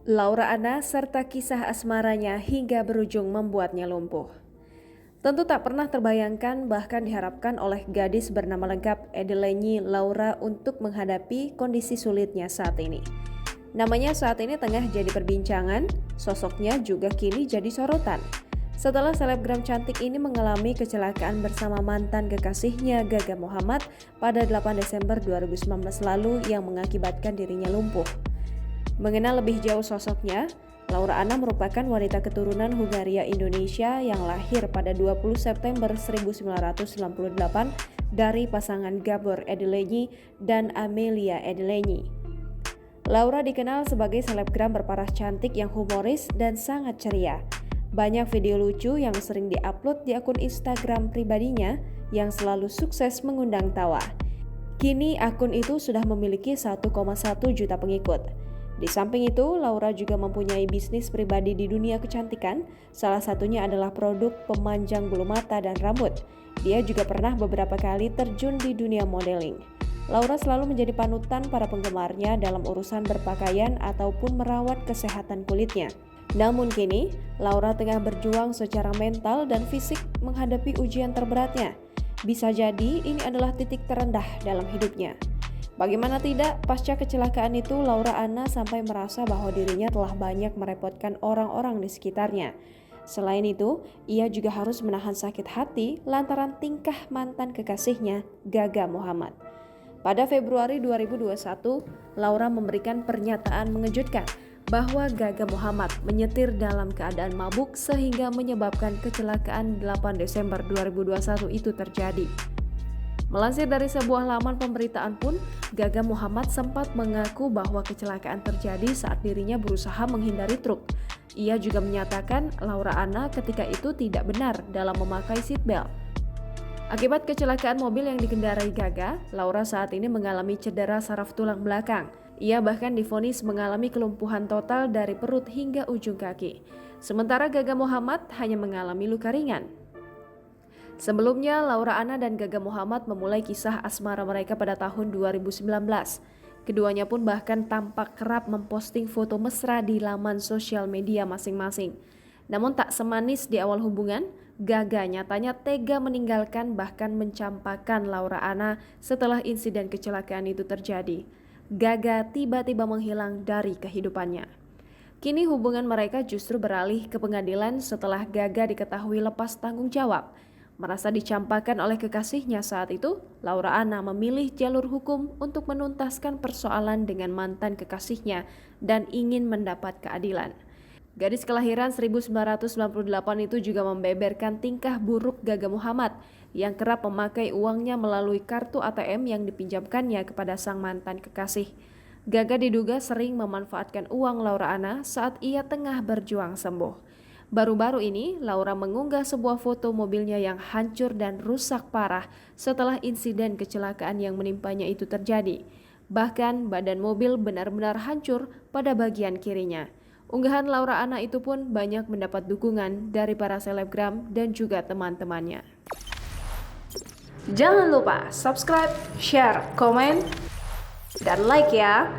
Laura Anna serta kisah asmaranya hingga berujung membuatnya lumpuh. Tentu tak pernah terbayangkan bahkan diharapkan oleh gadis bernama lengkap Edelenyi Laura untuk menghadapi kondisi sulitnya saat ini. Namanya saat ini tengah jadi perbincangan, sosoknya juga kini jadi sorotan. Setelah selebgram cantik ini mengalami kecelakaan bersama mantan kekasihnya Gaga Muhammad pada 8 Desember 2019 lalu yang mengakibatkan dirinya lumpuh. Mengenal lebih jauh sosoknya, Laura Anna merupakan wanita keturunan Hungaria Indonesia yang lahir pada 20 September 1998 dari pasangan Gabor Edelenyi dan Amelia Edelenyi. Laura dikenal sebagai selebgram berparas cantik yang humoris dan sangat ceria. Banyak video lucu yang sering diupload di akun Instagram pribadinya yang selalu sukses mengundang tawa. Kini akun itu sudah memiliki 1,1 juta pengikut. Di samping itu, Laura juga mempunyai bisnis pribadi di dunia kecantikan, salah satunya adalah produk pemanjang bulu mata dan rambut. Dia juga pernah beberapa kali terjun di dunia modeling. Laura selalu menjadi panutan para penggemarnya dalam urusan berpakaian ataupun merawat kesehatan kulitnya. Namun kini, Laura tengah berjuang secara mental dan fisik menghadapi ujian terberatnya. Bisa jadi ini adalah titik terendah dalam hidupnya. Bagaimana tidak, pasca kecelakaan itu Laura Anna sampai merasa bahwa dirinya telah banyak merepotkan orang-orang di sekitarnya. Selain itu, ia juga harus menahan sakit hati lantaran tingkah mantan kekasihnya, Gaga Muhammad. Pada Februari 2021, Laura memberikan pernyataan mengejutkan bahwa Gaga Muhammad menyetir dalam keadaan mabuk sehingga menyebabkan kecelakaan 8 Desember 2021 itu terjadi. Melansir dari sebuah laman pemberitaan pun, Gaga Muhammad sempat mengaku bahwa kecelakaan terjadi saat dirinya berusaha menghindari truk. Ia juga menyatakan Laura Anna ketika itu tidak benar dalam memakai seatbelt. Akibat kecelakaan mobil yang dikendarai Gaga, Laura saat ini mengalami cedera saraf tulang belakang. Ia bahkan divonis mengalami kelumpuhan total dari perut hingga ujung kaki. Sementara Gaga Muhammad hanya mengalami luka ringan. Sebelumnya, Laura Anna dan Gaga Muhammad memulai kisah asmara mereka pada tahun 2019. Keduanya pun bahkan tampak kerap memposting foto mesra di laman sosial media masing-masing. Namun tak semanis di awal hubungan, Gaga nyatanya tega meninggalkan bahkan mencampakkan Laura Anna setelah insiden kecelakaan itu terjadi. Gaga tiba-tiba menghilang dari kehidupannya. Kini hubungan mereka justru beralih ke pengadilan setelah Gaga diketahui lepas tanggung jawab. Merasa dicampakkan oleh kekasihnya saat itu, Laura Anna memilih jalur hukum untuk menuntaskan persoalan dengan mantan kekasihnya dan ingin mendapat keadilan. Gadis kelahiran 1998 itu juga membeberkan tingkah buruk Gaga Muhammad yang kerap memakai uangnya melalui kartu ATM yang dipinjamkannya kepada sang mantan kekasih. Gaga diduga sering memanfaatkan uang Laura Anna saat ia tengah berjuang sembuh. Baru-baru ini, Laura mengunggah sebuah foto mobilnya yang hancur dan rusak parah setelah insiden kecelakaan yang menimpanya itu terjadi. Bahkan badan mobil benar-benar hancur pada bagian kirinya. Unggahan Laura Anna itu pun banyak mendapat dukungan dari para selebgram dan juga teman-temannya. Jangan lupa subscribe, share, komen, dan like ya!